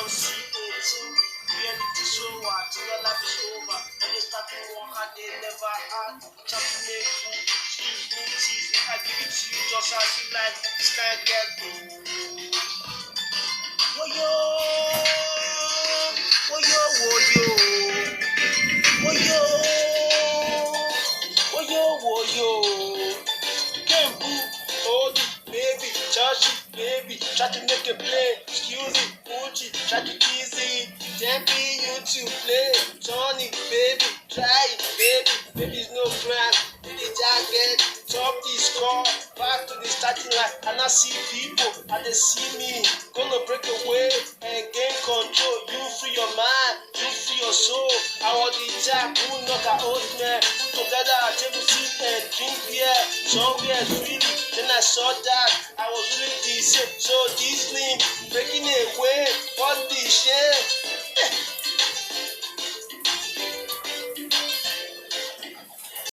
don't see 18. Reality show what your life is over. When they start to work hard, they never had. Try to make food, excuse me, cheese. I give it to you just as you like. This can't get good. Woyo, woyo, woyo, woyo, woyo, woyo. Kembu, hold it, baby, touch it, baby, try to make a play. Excuse it, Gucci, try to tease it. Tempting you to play, turn it, baby, try it, baby. Baby's no grand, do the target, top the score. Back to the starting line, and I see people, and they see me. Gonna break away and gain control. You free your mind, you free your soul. I want the jack who knock a old man. Put together a table seat and drink beer. Somewhere really, then I saw that I was really decent. So this link breaking away, what the shit?